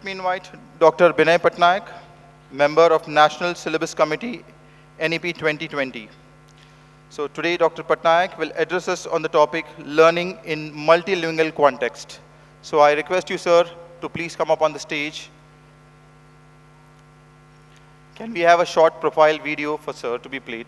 Let me invite Dr. Binay Patnaik, member of National Syllabus Committee, NEP 2020. So today, Dr. Patnaik will address us on the topic learning in multilingual context. So I request you, sir, to please come up on the stage. Can we have a short profile video for sir to be played?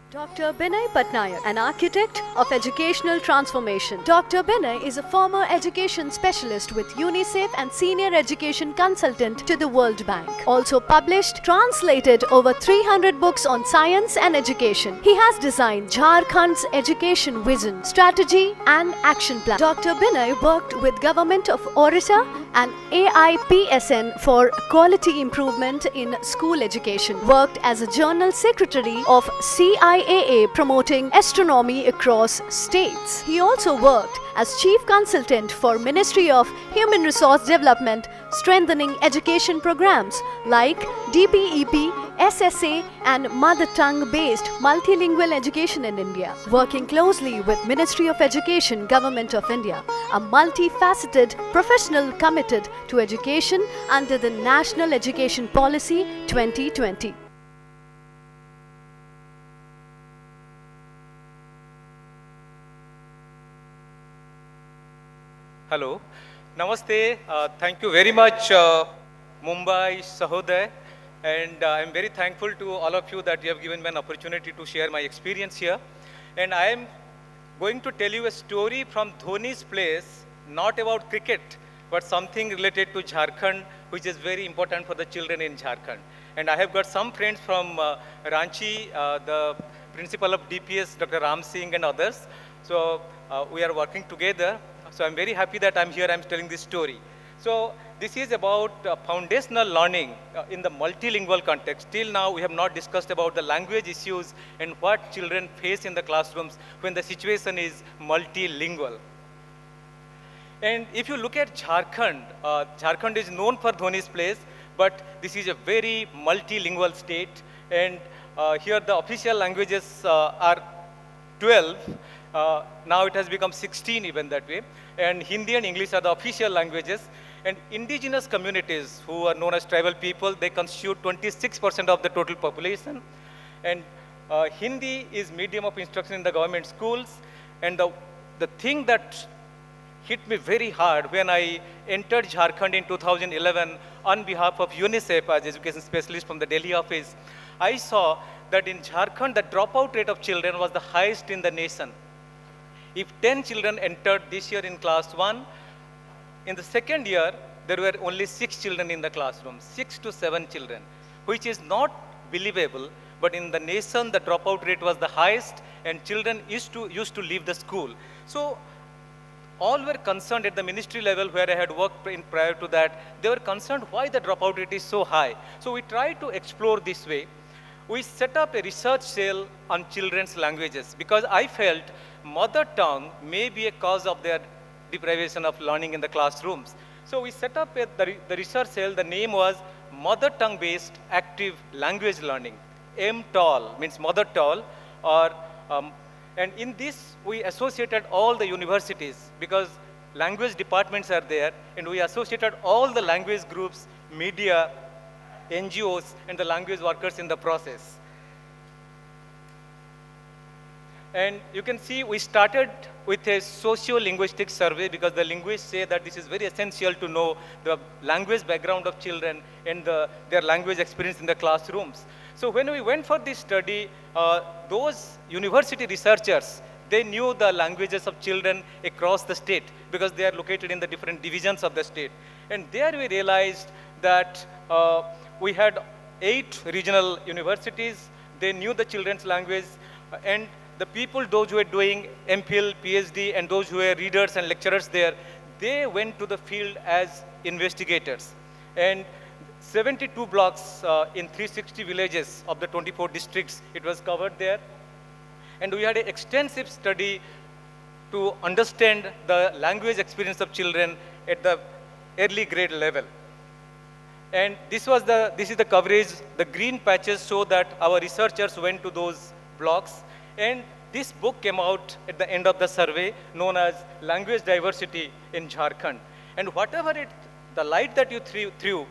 Dr. Binay Patnaik, an architect of educational transformation. Dr. Binay is a former education specialist with UNICEF and senior education consultant to the World Bank. Also published, translated over 300 books on science and education. He has designed Jharkhand's education vision, strategy and action plan. Dr. Binay worked with Government of Orissa and AIPSN for quality improvement in school education. Worked as a journal secretary of CIAA promoting astronomy across states. He also worked as chief consultant for Ministry of Human Resource Development, strengthening education programs like DPEP, SSA and mother tongue based multilingual education in India. Working closely with Ministry of Education, Government of India, a multifaceted professional committed to education under the National Education Policy 2020. Hello, Namaste. Thank you very much, Mumbai, Sahodaya, and I'm very thankful to all of you that you have given me an opportunity to share my experience here. And I am going to tell you a story from Dhoni's place, not about cricket, but something related to Jharkhand, which is very important for the children in Jharkhand. And I have got some friends from Ranchi, the principal of DPS, Dr. Ram Singh and others. So we are working together. So I'm very happy that I'm here, I'm telling this story. So this is about foundational learning in the multilingual context. Till now, we have not discussed about the language issues and what children face in the classrooms when the situation is multilingual. And if you look at Jharkhand, Jharkhand is known for Dhoni's place, but this is a very multilingual state. And here the official languages are 12. Now it has become 16 even that way. And Hindi and English are the official languages. And indigenous communities who are known as tribal people, they constitute 26% of the total population. And Hindi is medium of instruction in the government schools. And the thing that hit me very hard when I entered Jharkhand in 2011 on behalf of UNICEF as education specialist from the Delhi office, I saw that in Jharkhand, the dropout rate of children was the highest in the nation. If 10 children entered this year in class 1, in the second year, there were only 6 children in the classroom, 6 to 7 children, which is not believable, but in the nation, the dropout rate was the highest, and children used to leave the school. So all were concerned at the ministry level where I had worked prior to that. They were concerned why the dropout rate is so high. So we tried to explore this way. We set up a research cell on children's languages because I felt mother tongue may be a cause of their deprivation of learning in the classrooms. So we set up the research cell. The name was Mother Tongue Based Active Language Learning. MTOL means mother tongue, and in this we associated all the universities because language departments are there, and we associated all the language groups, media, NGOs, and the language workers in the process. And you can see we started with a socio-linguistic survey because the linguists say that this is very essential to know the language background of children and their language experience in the classrooms. So when we went for this study, those university researchers, they knew the languages of children across the state because they are located in the different divisions of the state. And there we realized that we had 8 regional universities. They knew the children's language, and the people, those who were doing MPhil, PhD, and those who were readers and lecturers there, they went to the field as investigators. And 72 blocks in 360 villages of the 24 districts, it was covered there. And we had an extensive study to understand the language experience of children at the early grade level. And this is the coverage. The green patches show that our researchers went to those blocks. And this book came out at the end of the survey known as Language Diversity in Jharkhand. And whatever the light that you threw,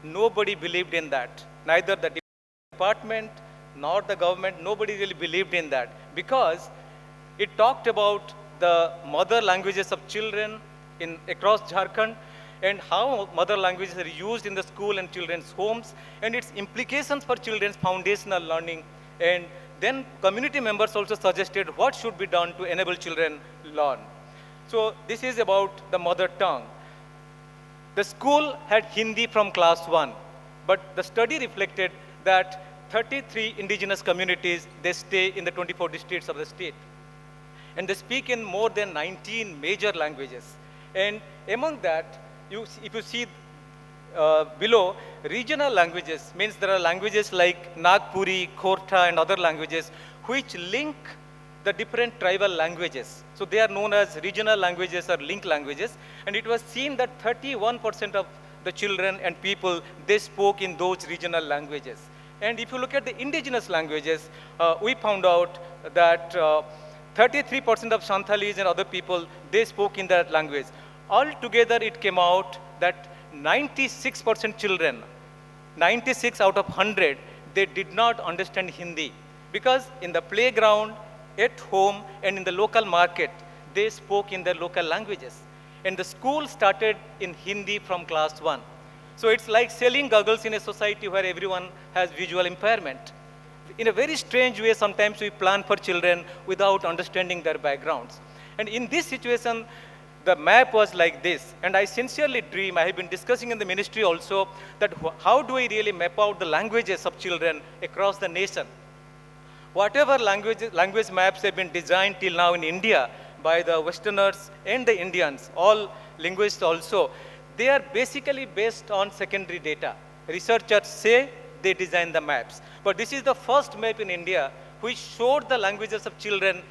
nobody believed in that. Neither the department nor the government, nobody really believed in that, because it talked about the mother languages of children across Jharkhand, and how mother languages are used in the school and children's homes, and its implications for children's foundational learning. And then community members also suggested what should be done to enable children learn. So this is about the mother tongue. The school had Hindi from class 1, but the study reflected that 33 indigenous communities, they stay in the 24 districts of the state. And they speak in more than 19 major languages. And among that, if you see below, regional languages means there are languages like Nagpuri, Khortha, and other languages which link the different tribal languages. So they are known as regional languages or link languages. And it was seen that 31% of the children and people, they spoke in those regional languages. And if you look at the indigenous languages, we found out that 33% of Santhalis and other people, they spoke in that language. Altogether, it came out that 96% children, 96 out of 100, they did not understand Hindi. Because in the playground, at home, and in the local market, they spoke in their local languages. And the school started in Hindi from class 1. So it's like selling goggles in a society where everyone has visual impairment. In a very strange way, sometimes we plan for children without understanding their backgrounds. And in this situation, the map was like this. And I sincerely dream, I have been discussing in the ministry also, that how do we really map out the languages of children across the nation? Whatever language maps have been designed till now in India by the Westerners and the Indians, all linguists also, they are basically based on secondary data. Researchers say they design the maps. But this is the first map in India which showed the languages of children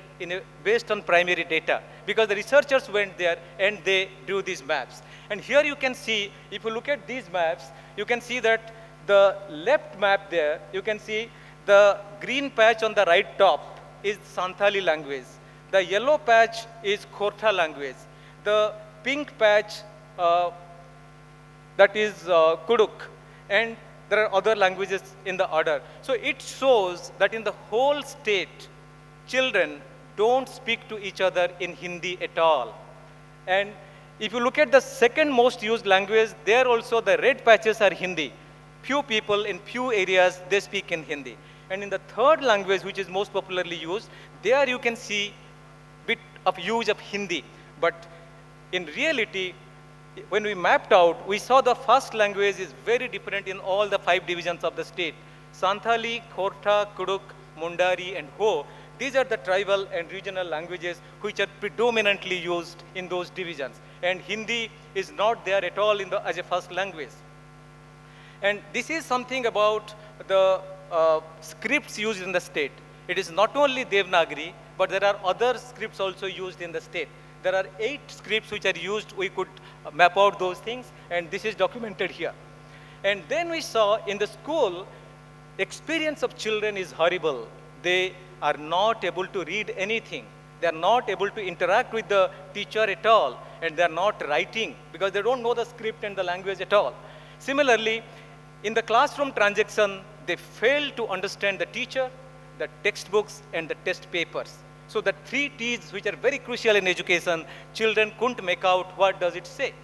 based on primary data, because the researchers went there and they drew these maps. And here you can see, if you look at these maps, you can see that the left map there, you can see the green patch on the right top is Santhali language. The yellow patch is Khortha language. The pink patch, that is Kuduk. And there are other languages in the order. So it shows that in the whole state, children don't speak to each other in Hindi at all. And if you look at the second most used language, there also the red patches are Hindi. Few people in few areas, they speak in Hindi. And in the third language, which is most popularly used, there you can see bit of use of Hindi. But in reality, when we mapped out, we saw the first language is very different in all the 5 divisions of the state. Santhali, Khortha, Kuduk, Mundari, and Ho, these are the tribal and regional languages which are predominantly used in those divisions. And Hindi is not there at all as a first language. And this is something about the scripts used in the state. It is not only Devanagari, but there are other scripts also used in the state. There are 8 scripts which are used. We could map out those things, and this is documented here. And then we saw in the school, experience of children is horrible. They are not able to read anything. They are not able to interact with the teacher at all, and they are not writing because they don't know the script and the language at all. Similarly, in the classroom transaction, they fail to understand the teacher, the textbooks, and the test papers. So the 3 T's, which are very crucial in education, children couldn't make out what does it say.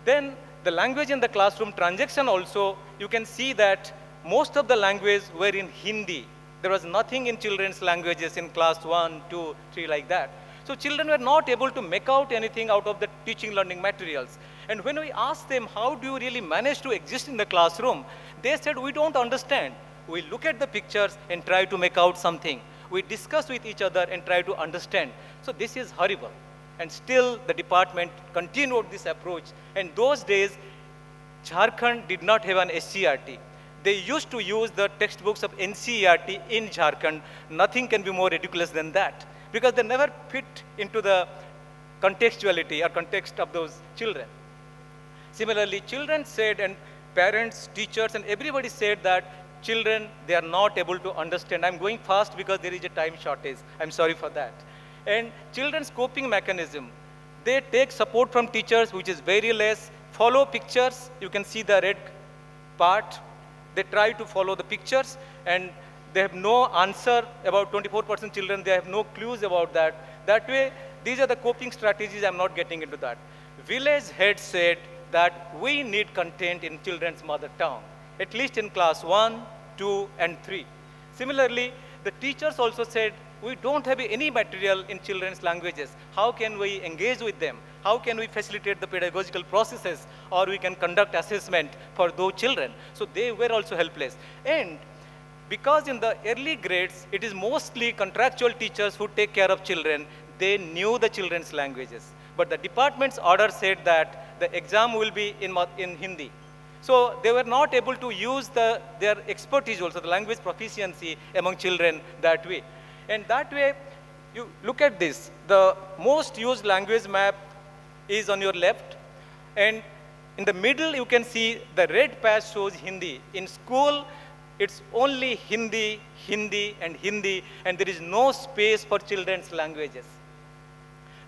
Then the language in the classroom transaction also, you can see that most of the language were in Hindi. There was nothing in children's languages in class 1, 2, 3 like that. So children were not able to make out anything out of the teaching learning materials. And when we asked them, how do you really manage to exist in the classroom? They said, we don't understand. We look at the pictures and try to make out something. We discuss with each other and try to understand. So this is horrible. And still the department continued this approach. And those days, Jharkhand did not have an SCRT. They used to use the textbooks of NCERT in Jharkhand. Nothing can be more ridiculous than that, because they never fit into the contextuality or context of those children. Similarly, children said, and parents, teachers, and everybody said that children, they are not able to understand. I'm going fast because there is a time shortage. I'm sorry for that. And children's coping mechanism, they take support from teachers, which is very less. follow pictures. You can see the red part. They try to follow the pictures, and they have no answer. About 24% children, they have no clues about that. That way, these are the coping strategies. I'm not getting into that. Village head said that we need content in children's mother tongue, at least in class 1, 2, and 3. Similarly, the teachers also said, we don't have any material in children's languages. How can we engage with them? How can we facilitate the pedagogical processes, or we can conduct assessment for those children? So they were also helpless. And because in the early grades, it is mostly contractual teachers who take care of children, they knew the children's languages. But the department's order said that the exam will be in Hindi. So they were not able to use their expertise also, the language proficiency among children that way. And that way, you look at this. The most used language map is on your left. And in the middle, you can see the red patch shows Hindi. In school, it's only Hindi, Hindi, and Hindi, and there is no space for children's languages.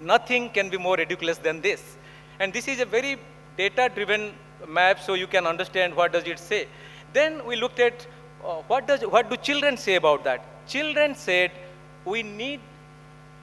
Nothing can be more ridiculous than this. And this is a very data-driven map, so you can understand what does it say. Then we looked at what do children say about that. Children said, we need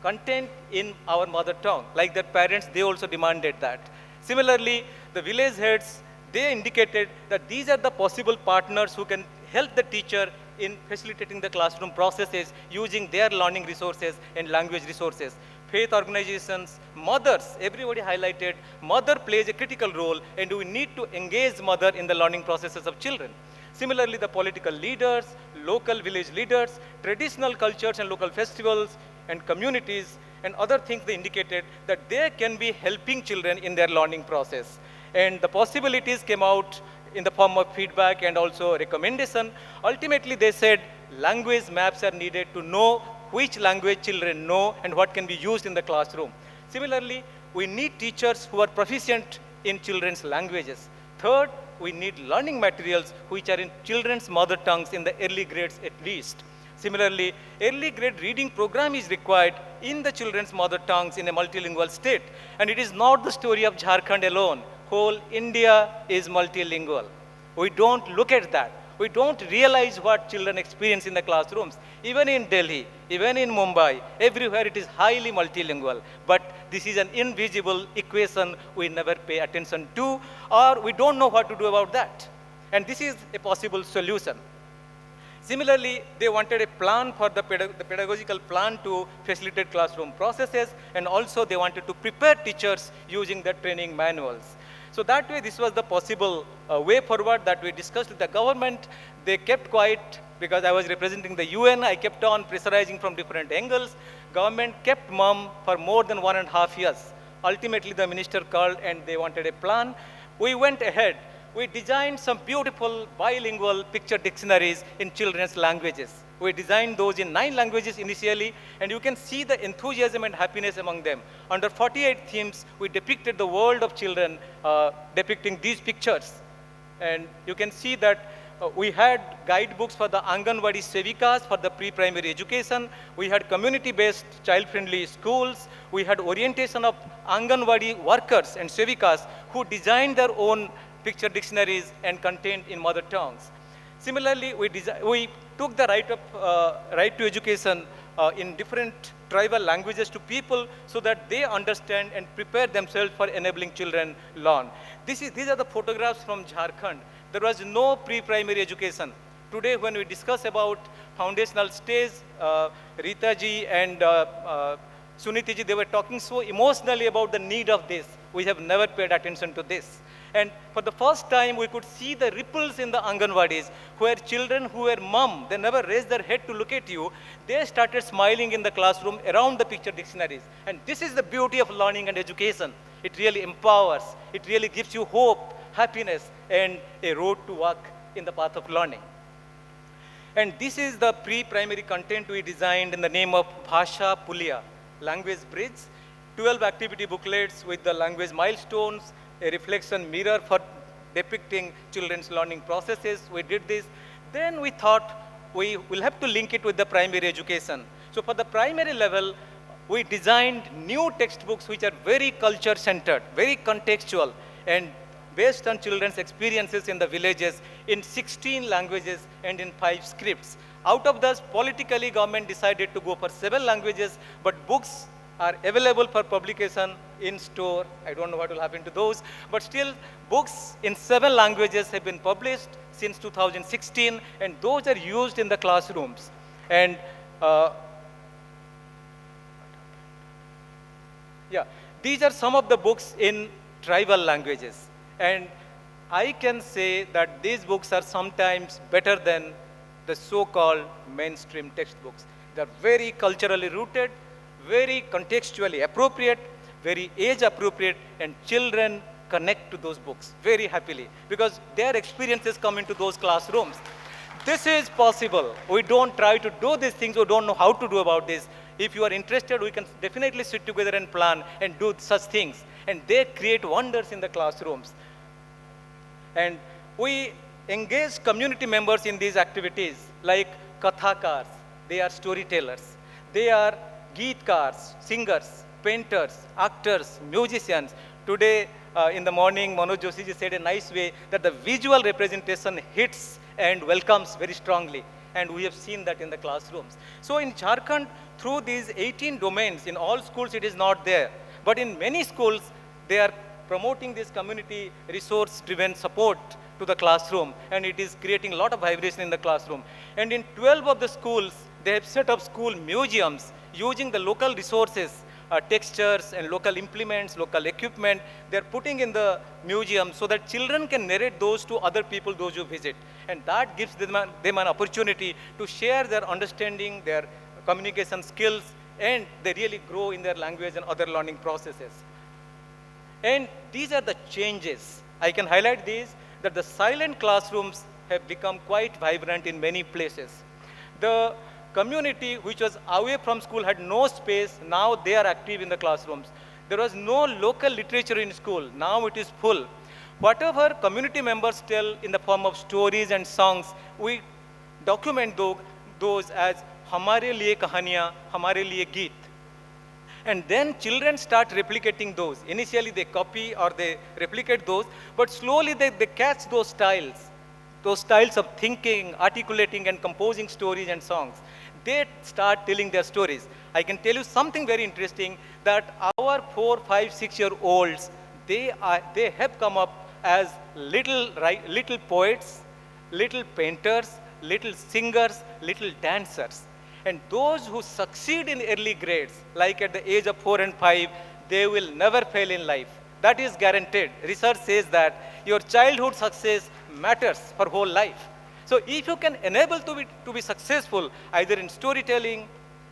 content in our mother tongue. Like their parents, they also demanded that. Similarly, the village heads, they indicated that these are the possible partners who can help the teacher in facilitating the classroom processes using their learning resources and language resources. Faith organizations, mothers, everybody highlighted, mother plays a critical role, and we need to engage mother in the learning processes of children. Similarly, the political leaders, local village leaders, traditional cultures and local festivals and communities and other things, they indicated that they can be helping children in their learning process. And the possibilities came out in the form of feedback and also recommendation. Ultimately, they said language maps are needed to know which language children know and what can be used in the classroom. Similarly, we need teachers who are proficient in children's languages. Third, we need learning materials which are in children's mother tongues in the early grades at least. Similarly, early grade reading program is required in the children's mother tongues in a multilingual state. And it is not the story of Jharkhand alone. Whole India is multilingual. We don't look at that. We don't realize what children experience in the classrooms. Even in Delhi, even in Mumbai, everywhere it is highly multilingual. But this is an invisible equation we never pay attention to, or we don't know what to do about that. And this is a possible solution. Similarly, they wanted a plan for the pedagogical plan to facilitate classroom processes, and also they wanted to prepare teachers using the training manuals. So that way, this was the possible way forward that we discussed with the government. They kept quiet because I was representing the UN. I kept on pressurizing from different angles. Government kept mum for more than 1.5 years. Ultimately, the minister called and they wanted a plan. We went ahead. We designed some beautiful bilingual picture dictionaries in children's languages. We designed those in 9 languages initially, and you can see the enthusiasm and happiness among them. Under 48 themes, we depicted the world of children depicting these pictures. And you can see that we had guidebooks for the Anganwadi Sevikas for the pre-primary education. We had community-based child-friendly schools. We had orientation of Anganwadi workers and Sevikas who designed their own picture dictionaries and content in mother tongues. Similarly, we took the right to education in different tribal languages to people so that they understand and prepare themselves for enabling children learn. These are the photographs from Jharkhand. There was no pre-primary education. Today, when we discuss about foundational stage, Rita ji and Suniti ji, they were talking so emotionally about the need of this. We have never paid attention to this. And for the first time, we could see the ripples in the Anganwadis, where children who were mum, they never raised their head to look at you, they started smiling in the classroom around the picture dictionaries. And this is the beauty of learning and education. It really empowers. It really gives you hope, happiness, and a road to walk in the path of learning. And this is the pre-primary content we designed in the name of Bhasha Pulia, language bridge, 12 activity booklets with the language milestones, a reflection mirror for depicting children's learning processes. We did this. Then we thought we will have to link it with the primary education. So for the primary level, we designed new textbooks which are very culture-centered, very contextual. And based on children's experiences in the villages in 16 languages and in 5 scripts. Out of those, politically, government decided to go for 7 languages, but books are available for publication in store. I don't know what will happen to those, but still books in 7 languages have been published since 2016, and those are used in the classrooms. And yeah, these are some of the books in tribal languages. And I can say that these books are sometimes better than the so-called mainstream textbooks. They're very culturally rooted, very contextually appropriate, very age appropriate, and children connect to those books very happily because their experiences come into those classrooms. This is possible. We don't try to do these things, we don't know how to do about this. If you are interested, we can definitely sit together and plan and do such things. And they create wonders in the classrooms. And we engage community members in these activities like kathakars. They are storytellers. They are geetkars, singers, painters, actors, musicians. Today in the morning, Manoj Joshi ji said a nice way that the visual representation hits and welcomes very strongly. And we have seen that in the classrooms. So in Jharkhand, through these 18 domains, in all schools it is not there. But in many schools, they are promoting this community resource-driven support to the classroom, and it is creating a lot of vibration in the classroom. And in 12 of the schools, they have set up school museums using the local resources, textures and local implements, local equipment. They're putting in the museum so that children can narrate those to other people, those who visit. And that gives them an opportunity to share their understanding, their communication skills, and they really grow in their language and other learning processes. And these are the changes. I can highlight these, that the silent classrooms have become quite vibrant in many places. The community which was away from school had no space, now they are active in the classrooms. There was no local literature in school, now it is full. Whatever community members tell in the form of stories and songs, we document those as Hamare liye kahaniyan, Hamare liye geet. And then children start replicating those. Initially they copy or they replicate those, but slowly they catch those styles of thinking, articulating and composing stories and songs. They start telling their stories. I can tell you something very interesting, that our 4, 5, 6-year-olds, they have come up as little poets, little painters, little singers, little dancers. And those who succeed in early grades, like at the age of 4 and 5, they will never fail in life. That is guaranteed. Research says that your childhood success matters for whole life. So if you can enable to be successful, either in storytelling,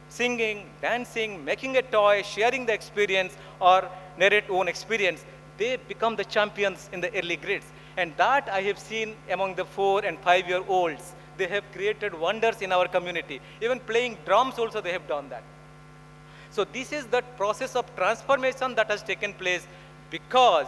singing, dancing, making a toy, sharing the experience, or narrate own experience, they become the champions in the early grades. And that I have seen among the 4 and 5-year-olds. They have created wonders in our community. Even playing drums also they have done that. So this is the process of transformation that has taken place because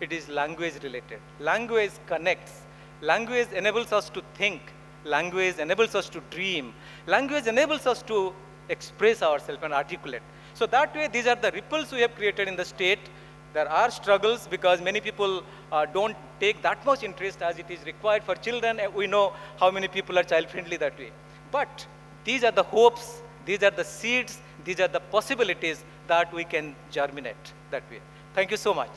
it is language related. Language connects. Language enables us to think. Language enables us to dream. Language enables us to express ourselves and articulate. So that way, these are the ripples we have created in the state. There are struggles because many people don't take that much interest as it is required for children. We know how many people are child-friendly that way. But these are the hopes, these are the seeds, these are the possibilities that we can germinate that way. Thank you so much.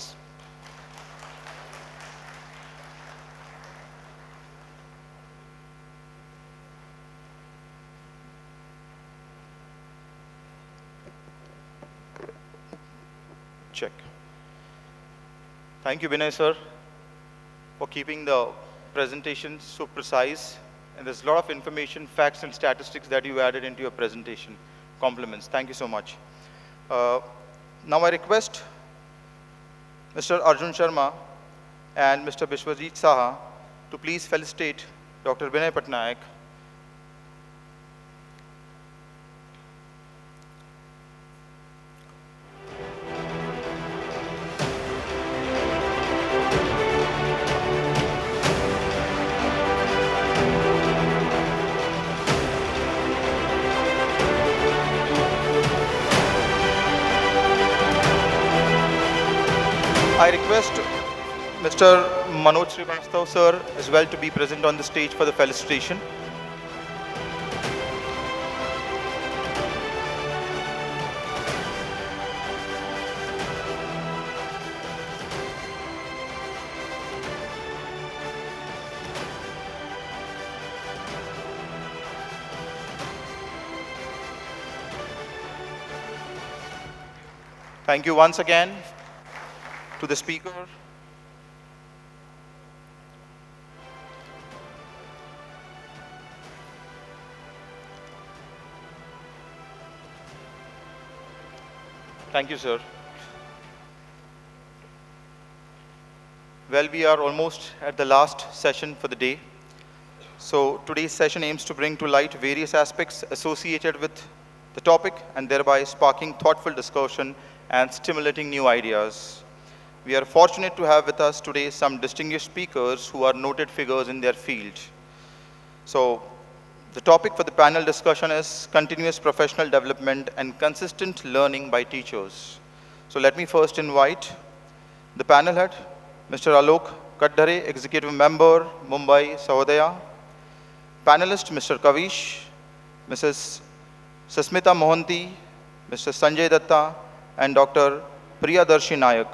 Check. Thank you, Binay sir, for keeping the presentation so precise. And there's a lot of information, facts, and statistics that you added into your presentation. Compliments. Thank you so much. Now I request Mr. Arjun Sharma and Mr. Bishwajit Saha to please felicitate Dr. Binay Patnaik. I request Mr. Manoj Srivastav, sir, as well to be present on the stage for the felicitation. Thank you once again to the speaker. Thank you, sir. Well, we are almost at the last session for the day. So today's session aims to bring to light various aspects associated with the topic and thereby sparking thoughtful discussion and stimulating new ideas. We are fortunate to have with us today some distinguished speakers who are noted figures in their field. So the topic for the panel discussion is continuous professional development and consistent learning by teachers. So let me first invite the panel head, Mr. Alok Kaddhare, Executive Member, Mumbai, Sahodaya. Panelist, Mr. Kavish, Mrs. Sasmita Mohanty, Mr. Sanjay Datta, and Dr. Priyadarshi Nayak.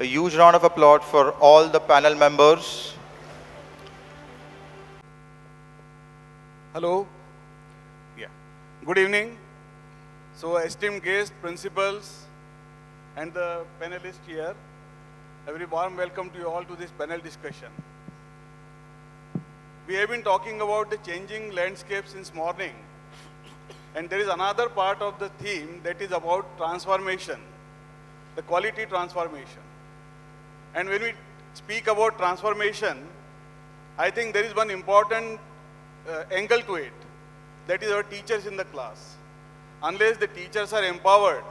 A huge round of applause for all the panel members. Hello. Yeah. Good evening. So, esteemed guests, principals, and the panelists here, a very warm welcome to you all to this panel discussion. We have been talking about the changing landscape since morning, and there is another part of the theme that is about transformation, the quality transformation. And when we speak about transformation, I think there is one important angle to it, that is our teachers in the class. Unless the teachers are empowered,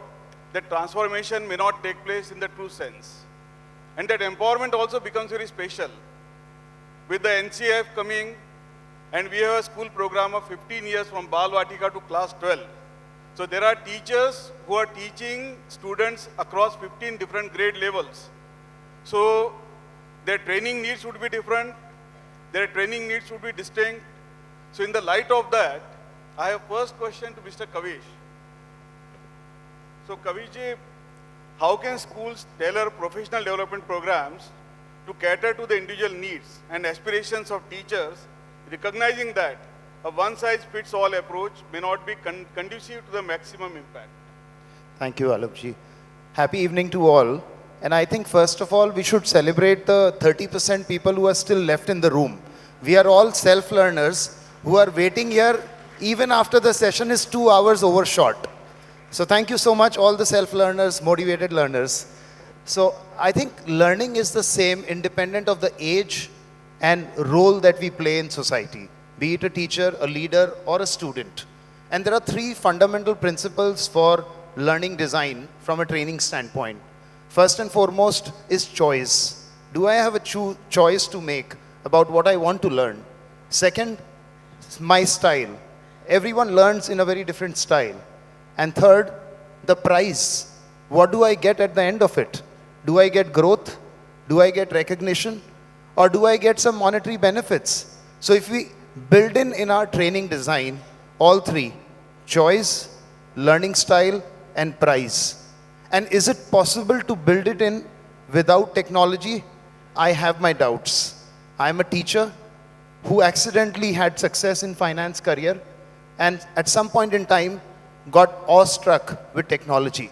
the transformation may not take place in the true sense. And that empowerment also becomes very special. With the NCF coming, and we have a school program of 15 years from Bal Vatika to class 12. So there are teachers who are teaching students across 15 different grade levels. So their training needs would be different, their training needs would be distinct. So in the light of that, I have first question to Mr. Kavish. So Kavishji, how can schools tailor professional development programs to cater to the individual needs and aspirations of teachers, recognizing that a one-size-fits-all approach may not be conducive to the maximum impact? Thank you, Alokji. Happy evening to all. And I think first of all, we should celebrate the 30% people who are still left in the room. We are all self-learners who are waiting here even after the session is 2 hours overshot. So thank you so much, all the self-learners, motivated learners. So I think learning is the same independent of the age and role that we play in society, be it a teacher, a leader, or a student. And there are 3 fundamental principles for learning design from a training standpoint. First and foremost is choice. Do I have a choice to make about what I want to learn? Second, my style. Everyone learns in a very different style. And third, the prize. What do I get at the end of it? Do I get growth? Do I get recognition? Or do I get some monetary benefits? So if we build in our training design, all 3, choice, learning style, and prize. And is it possible to build it in without technology? I have my doubts. I'm a teacher who accidentally had success in finance career and at some point in time got awestruck with technology.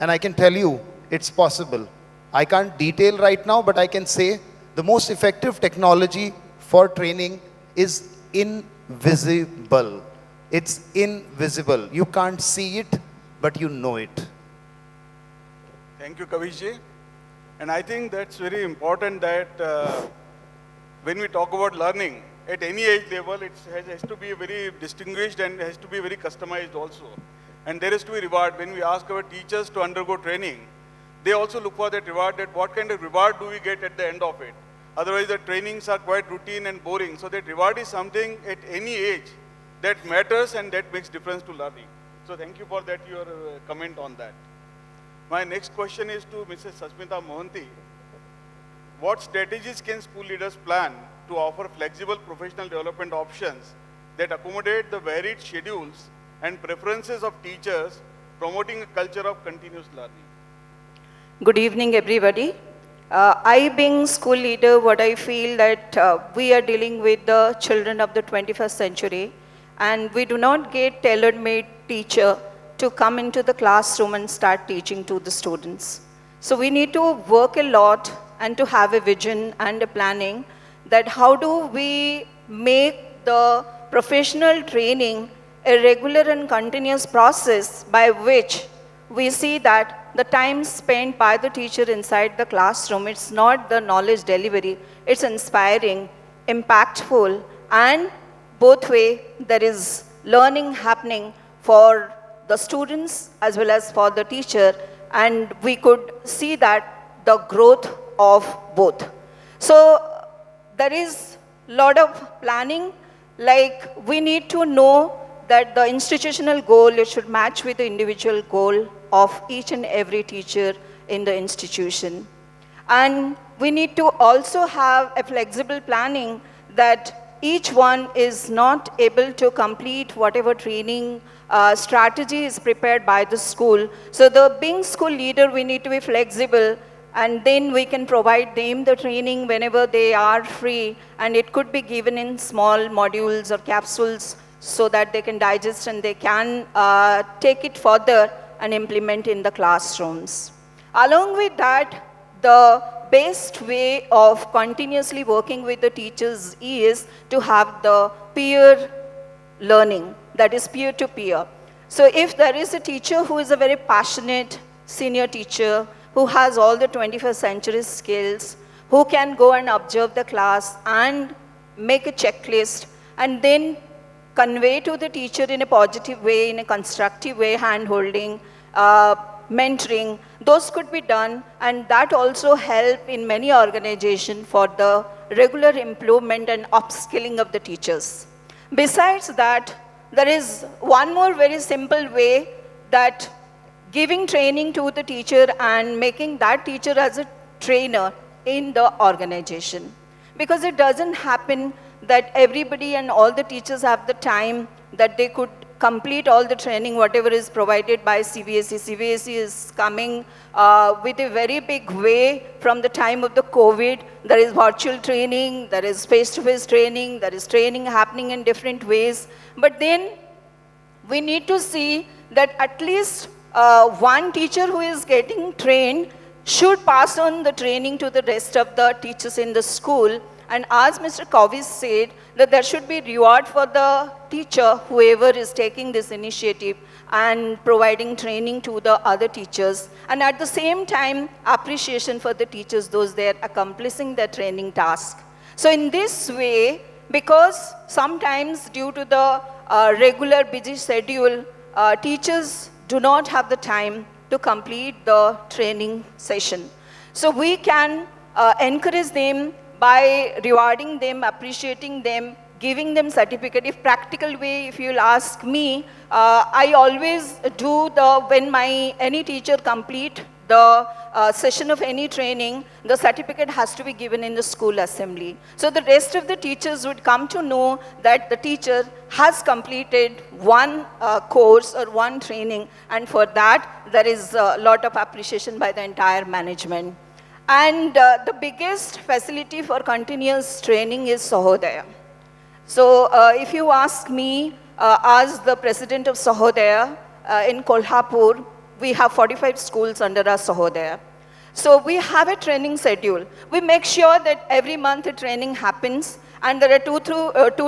And I can tell you, it's possible. I can't detail right now, but I can say the most effective technology for training is invisible. It's invisible. You can't see it, but you know it. Thank you, Kavishji. And I think that's very important that when we talk about learning, at any age level, it has to be very distinguished and has to be very customized also. And there is to be reward. When we ask our teachers to undergo training, they also look for that reward, that what kind of reward do we get at the end of it. Otherwise, the trainings are quite routine and boring. So that reward is something at any age that matters and that makes difference to learning. So thank you for that, your comment on that. My next question is to Mrs. Sasmita Mohanty. what strategies can school leaders plan to offer flexible professional development options that accommodate the varied schedules and preferences of teachers, promoting a culture of continuous learning? Good evening, everybody. I, being school leader, what I feel that we are dealing with the children of the 21st century, and we do not get tailor-made teacher to come into the classroom and start teaching to the students. So we need to work a lot and to have a vision and a planning that how do we make the professional training a regular and continuous process by which we see that the time spent by the teacher inside the classroom, it's not the knowledge delivery, it's inspiring, impactful, and both way there is learning happening for the students as well as for the teacher, and we could see that the growth of both. So there is a lot of planning, like we need to know that the institutional goal, it should match with the individual goal of each and every teacher in the institution. And we need to also have a flexible planning that each one is not able to complete whatever training strategy is prepared by the school. So the being school leader, we need to be flexible, and then we can provide them the training whenever they are free, and it could be given in small modules or capsules so that they can digest and they can take it further and implement in the classrooms. Along with that, the best way of continuously working with the teachers is to have the peer learning, that is peer-to-peer. So if there is a teacher who is a very passionate senior teacher, who has all the 21st century skills, who can go and observe the class and make a checklist and then convey to the teacher in a positive way, in a constructive way, hand-holding, mentoring, those could be done, and that also help in many organizations for the regular improvement and upskilling of the teachers. Besides that, there is one more very simple way, that giving training to the teacher and making that teacher as a trainer in the organization. Because it doesn't happen that everybody and all the teachers have the time that they could complete all the training, whatever is provided by CBSE. CBSE is coming with a very big way from the time of the COVID. There is virtual training, there is face-to-face training, there is training happening in different ways. But then we need to see that at least one teacher who is getting trained should pass on the training to the rest of the teachers in the school. And as Mr. Covey said, that there should be reward for the teacher, whoever is taking this initiative and providing training to the other teachers. And at the same time, appreciation for the teachers, those they are accomplishing their training task. So in this way, because sometimes due to the regular busy schedule, teachers do not have the time to complete the training session. So we can encourage them by rewarding them, appreciating them, giving them certificate. If practical way, if you'll ask me, I always do when any teacher complete the session of any training, the certificate has to be given in the school assembly. So the rest of the teachers would come to know that the teacher has completed one course or one training, and for that, there is a lot of appreciation by the entire management. And the biggest facility for continuous training is Sahodaya. So if you ask me, as the president of Sahodaya in Kolhapur, we have 45 schools under our Sahodaya. So we have a training schedule. We make sure that every month a training happens, and there are two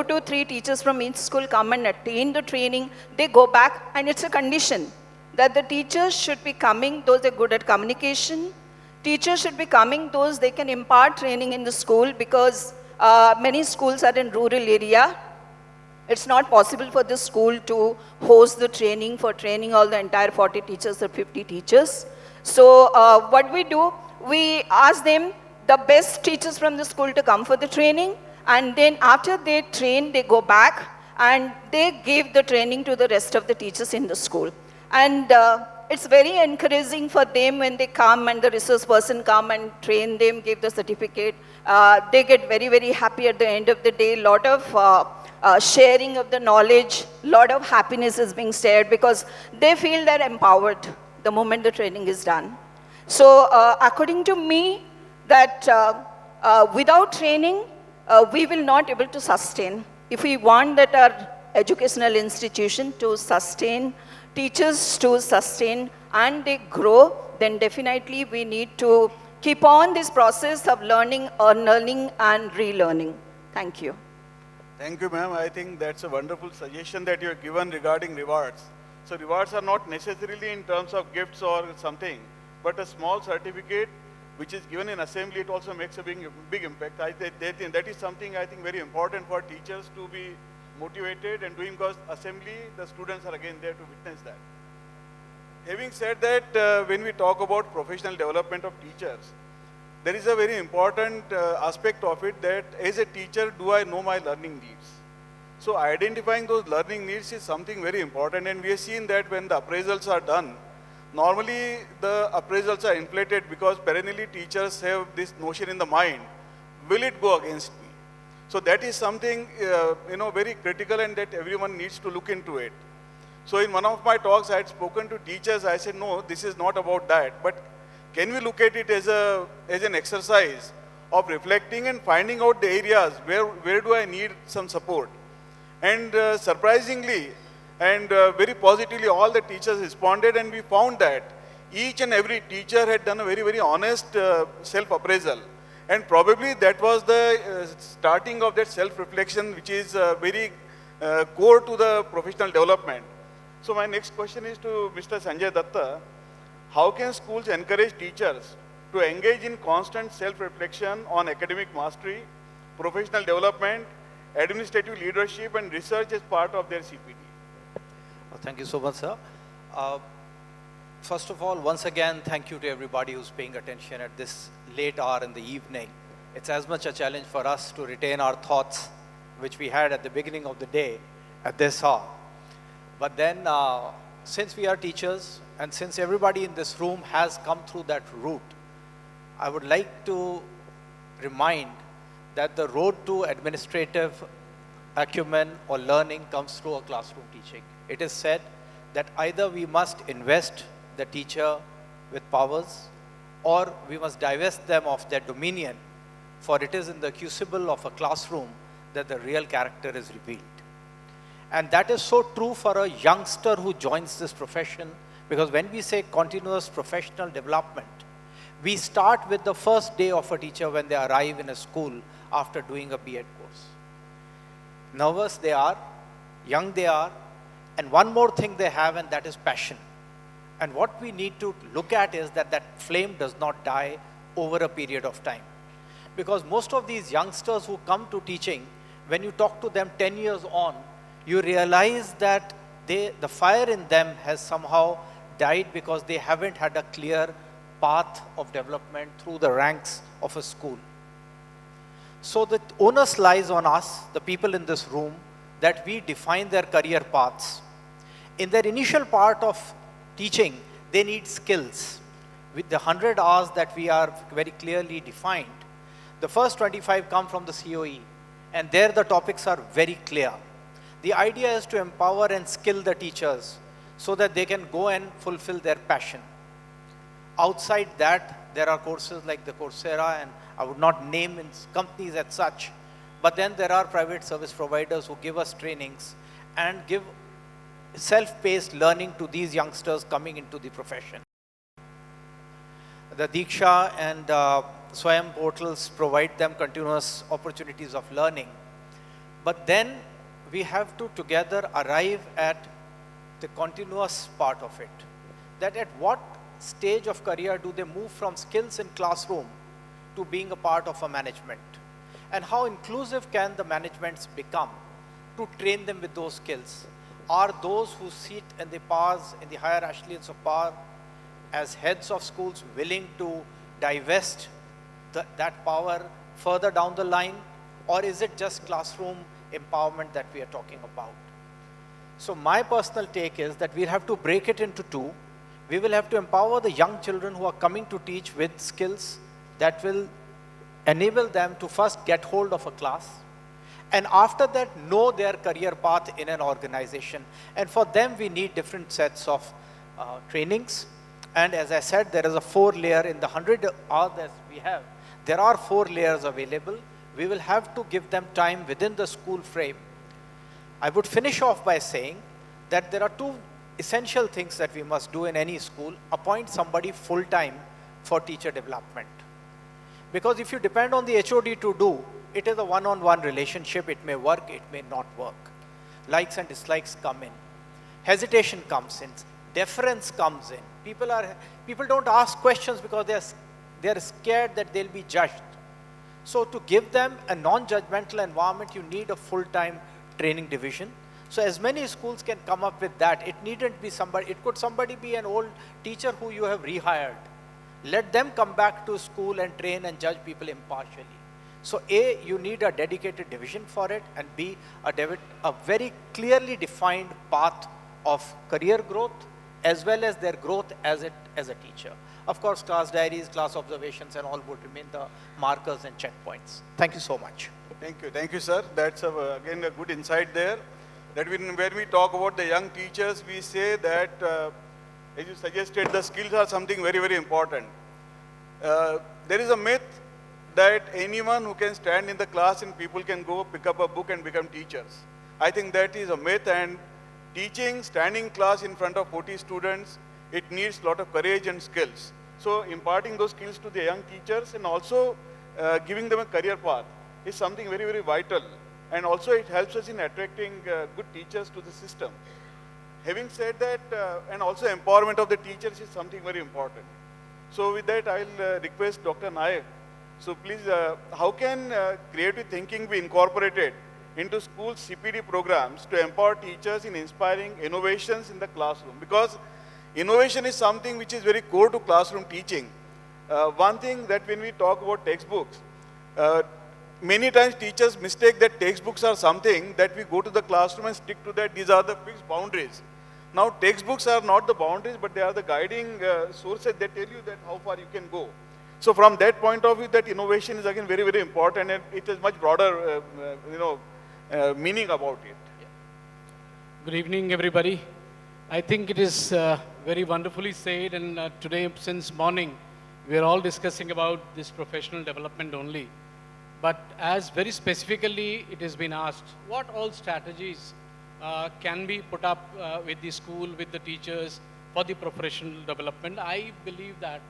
to three teachers from each school come and attain the training. They go back, and it's a condition that the teachers should be coming, those are good at communication. Teachers should be coming, those they can impart training in the school, because many schools are in rural area. It's not possible for the school to host the training for training all the entire 40 teachers or 50 teachers. So what we do, we ask them, the best teachers from the school to come for the training, and then after they train, they go back and they give the training to the rest of the teachers in the school. And it's very encouraging for them when they come and the resource person come and train them, give the certificate. They get very, very happy at the end of the day. Lot of sharing of the knowledge, lot of happiness is being shared because they feel they're empowered the moment the training is done. So according to me, that without training, we will not able to sustain. If we want that our educational institution to sustain, teachers to sustain, and they grow, then definitely we need to keep on this process of learning, unlearning, and relearning. Thank you. Thank you, ma'am. I think that's a wonderful suggestion that you have given regarding rewards. So rewards are not necessarily in terms of gifts or something, but a small certificate which is given in assembly, it also makes a big impact. That is something I think very important for teachers to be motivated and doing, because assembly, the students are again there to witness that. Having said that, when we talk about professional development of teachers, there is a very important aspect of it that as a teacher, do I know my learning needs? So identifying those learning needs is something very important, and we have seen that when the appraisals are done, normally the appraisals are inflated because perennially teachers have this notion in the mind, will it go against me? So that is something very critical, and that everyone needs to look into it. So in one of my talks I had spoken to teachers, I said, no, this is not about that, but can we look at it as an exercise of reflecting and finding out the areas where do I need some support? And surprisingly and very positively, all the teachers responded, and we found that each and every teacher had done a very, very honest self-appraisal. And probably that was the starting of that self-reflection, which is very core to the professional development. So my next question is to Mr. Sanjay Datta. How can schools encourage teachers to engage in constant self-reflection on academic mastery, professional development, administrative leadership, and research as part of their CPD? Thank you so much, sir. First of all, once again, thank you to everybody who's paying attention at this late hour in the evening. It's as much a challenge for us to retain our thoughts, which we had at the beginning of the day, at this hour. But then, since we are teachers, and since everybody in this room has come through that route, I would like to remind that the road to administrative acumen or learning comes through a classroom teaching. It is said that either we must invest the teacher with powers, or we must divest them of their dominion, for it is in the crucible of a classroom that the real character is revealed. And that is so true for a youngster who joins this profession, because when we say continuous professional development, we start with the first day of a teacher when they arrive in a school after doing a B.Ed course. Nervous they are, young they are, and one more thing they have, and that is passion. And what we need to look at is that that flame does not die over a period of time. Because most of these youngsters who come to teaching, when you talk to them 10 years on, you realize that the fire in them has somehow died because they haven't had a clear path of development through the ranks of a school. So the onus lies on us, the people in this room, that we define their career paths. In their initial part of teaching, they need skills. With the 100 hours that we are very clearly defined, the first 25 come from the COE, and there the topics are very clear. The idea is to empower and skill the teachers so that they can go and fulfill their passion. Outside that, there are courses like the Coursera, and I would not name companies as such, but then there are private service providers who give us trainings and give self-paced learning to these youngsters coming into the profession. The Diksha and Swayam portals provide them continuous opportunities of learning. But then we have to together arrive at the continuous part of it. That at what stage of career do they move from skills in classroom to being a part of a management? And how inclusive can the managements become to train them with those skills? Are those who sit in the powers, in the higher echelons of power, as heads of schools willing to divest that power further down the line? Or is it just classroom empowerment that we are talking about? So my personal take is that we have to break it into two. We will have to empower the young children who are coming to teach with skills that will enable them to first get hold of a class, and after that know their career path in an organization. And for them, we need different sets of trainings. And as I said, there is a 4-layer in the 100 hours that we have. There are 4 layers available. We will have to give them time within the school frame. I would finish off by saying that there are 2 essential things that we must do in any school. Appoint somebody full-time for teacher development. Because if you depend on the HOD to do, it is a one-on-one relationship. It may work, it may not work. Likes and dislikes come in. Hesitation comes in. Deference comes in. People don't ask questions because they are scared that they'll be judged. So to give them a non-judgmental environment, you need a full-time training division. So as many schools can come up with that. It needn't be somebody, it could somebody be an old teacher who you have rehired. Let them come back to school and train and judge people impartially. So A, you need a dedicated division for it, and B, a very clearly defined path of career growth as well as their growth as a teacher. Of course, class diaries, class observations and all would remain the markers and checkpoints. Thank you so much. Thank you, sir. That's again a good insight there. That when we talk about the young teachers, we say that, as you suggested, the skills are something very, very important. There is a myth that anyone who can stand in the class and people can go pick up a book and become teachers. I think that is a myth, and teaching, standing class in front of 40 students, it needs a lot of courage and skills. So imparting those skills to the young teachers and also giving them a career path is something very, very vital. And also it helps us in attracting good teachers to the system. Having said that, and also empowerment of the teachers is something very important. So with that, I'll request Dr. Nayak. So please, how can creative thinking be incorporated into school CPD programs to empower teachers in inspiring innovations in the classroom? Because innovation is something which is very core to classroom teaching. One thing that when we talk about textbooks, many times teachers mistake that textbooks are something that we go to the classroom and stick to that. These are the fixed boundaries. Now textbooks are not the boundaries, but they are the guiding sources that tell you that how far you can go. So from that point of view, that innovation is again very, very important, and it is much broader, meaning about it. Good evening, everybody. I think it is very wonderfully said, and today, since morning, we are all discussing about this professional development only. But as very specifically it has been asked, what all strategies can be put up with the school, with the teachers for the professional development? I believe that,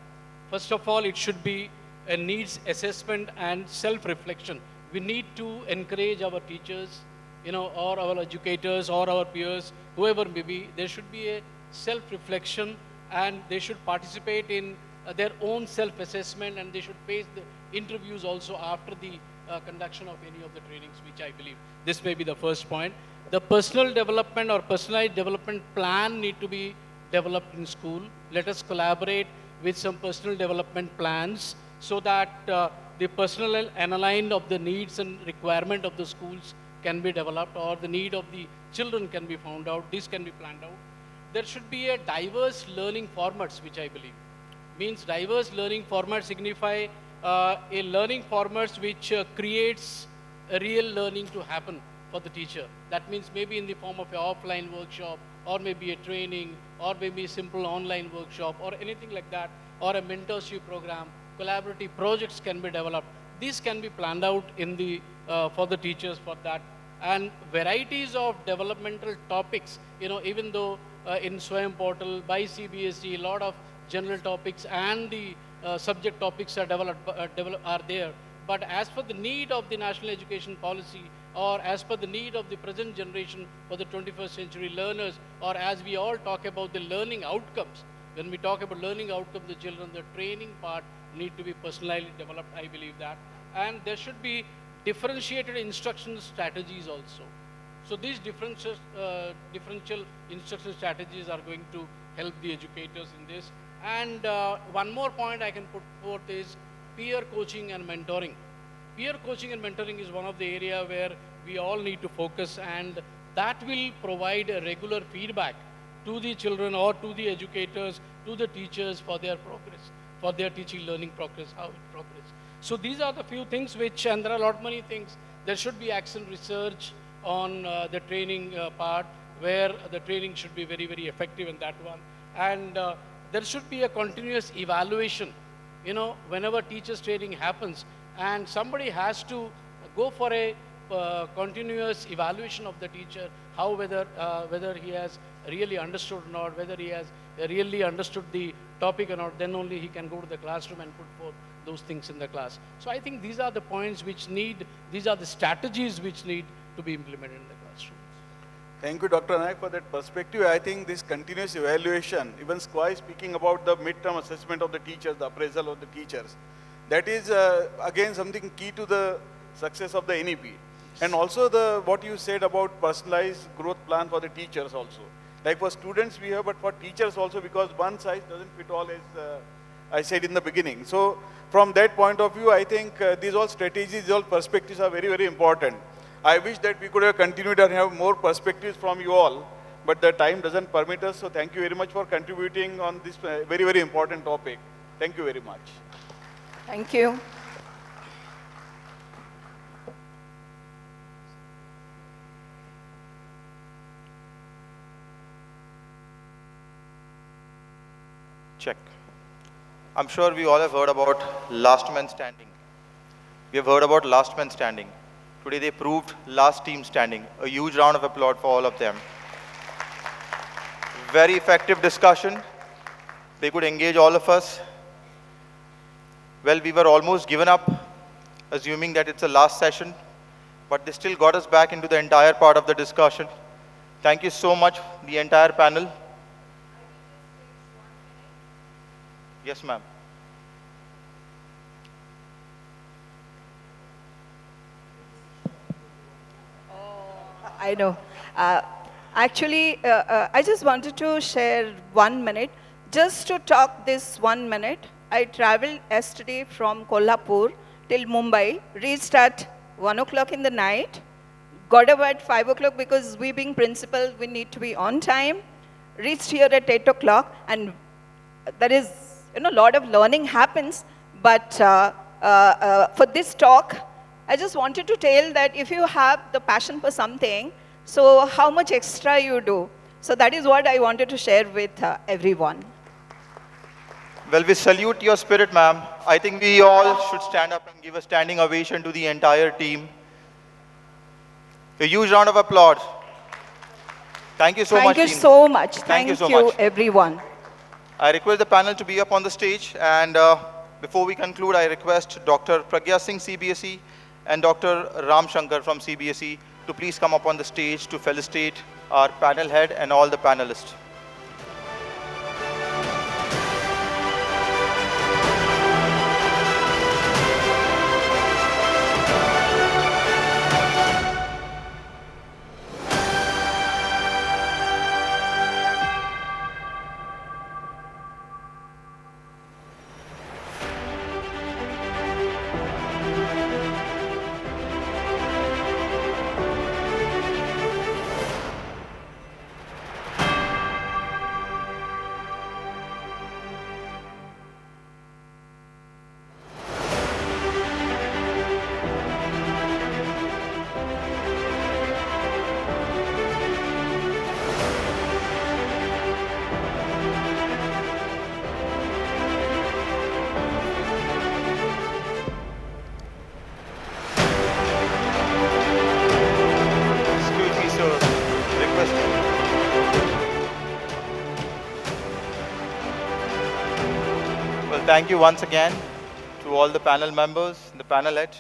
first of all, it should be a needs assessment and self-reflection. We need to encourage our teachers, or our educators or our peers, whoever may be. There should be a self-reflection, and they should participate in their own self-assessment, and they should face the interviews also after the conduction of any of the trainings, which I believe. This may be the first point. The personal development or personalized development plan need to be developed in school. Let us collaborate with some personal development plans so that the personal and aligned of the needs and requirement of the schools can be developed, or the need of the children can be found out. This can be planned out. There should be a diverse learning formats, which I believe. Means diverse learning formats signify a learning formats which creates a real learning to happen for the teacher. That means maybe in the form of an offline workshop, or maybe a training, or maybe a simple online workshop, or anything like that, or a mentorship program. Collaborative projects can be developed. These can be planned out in the for the teachers for that. And varieties of developmental topics, even though in Swayam portal by CBSE, a lot of general topics and the subject topics are are there. But as per the need of the national education policy, or as per the need of the present generation for the 21st century learners, or as we all talk about the learning outcomes, when we talk about learning outcomes of the children, the training part need to be personally developed, I believe that. And there should be differentiated instruction strategies also. So these differential instruction strategies are going to help the educators in this. And one more point I can put forth is peer coaching and mentoring. Peer coaching and mentoring is one of the area where we all need to focus, and that will provide a regular feedback to the children or to the educators, to the teachers for their progress, for their teaching learning progress, how it progress. So these are the few things which, and there are a lot many things. There should be action research on the training part, where the training should be very, very effective in that one. And there should be a continuous evaluation, you know, whenever teachers training happens, and somebody has to go for a continuous evaluation of the teacher, how whether he has really understood or not, whether he has really understood the topic or not, then only he can go to the classroom and put forth those things in the class. So I think these are the points which need, these are the strategies which need to be implemented in the classroom. Thank you, Dr. Nayak, for that perspective. I think this continuous evaluation, even Squire speaking about the midterm assessment of the teachers, the appraisal of the teachers, that is again something key to the success of the NEP. And also what you said about personalized growth plan for the teachers also. Like for students we have, but for teachers also, because one size doesn't fit all, as I said in the beginning. So from that point of view, I think these all strategies, these all perspectives are very, very important. I wish that we could have continued and have more perspectives from you all, but the time doesn't permit us. So thank you very much for contributing on this very, very important topic. Thank you very much. Thank you. Check. I'm sure we all have heard about last man standing. We have heard about last man standing. Today they proved last team standing. A huge round of applause for all of them. Very effective discussion. They could engage all of us. Well, we were almost given up, assuming that it's a last session, but they still got us back into the entire part of the discussion. Thank you so much, the entire panel. Yes, ma'am. I know. Actually, I just wanted to share 1 minute. Just to talk this 1 minute, I traveled yesterday from Kolhapur till Mumbai, reached at 1 o'clock in the night, got up at 5 o'clock because we being principal, we need to be on time, reached here at 8 o'clock, and there is, you know, a lot of learning happens, but for this talk, I just wanted to tell that if you have the passion for something, so how much extra you do. So that is what I wanted to share with everyone. Well, we salute your spirit, ma'am. I think we all should stand up and give a standing ovation to the entire team. A huge round of applause. Thank you so much, Thank you team. so much. Thank you so much, everyone. I request the panel to be up on the stage, and before we conclude, I request Dr. Pragya Singh, CBSE, and Dr. Ram Shankar from CBSE to please come up on the stage to felicitate our panel head and all the panelists. Thank you once again to all the panel members, the panel head.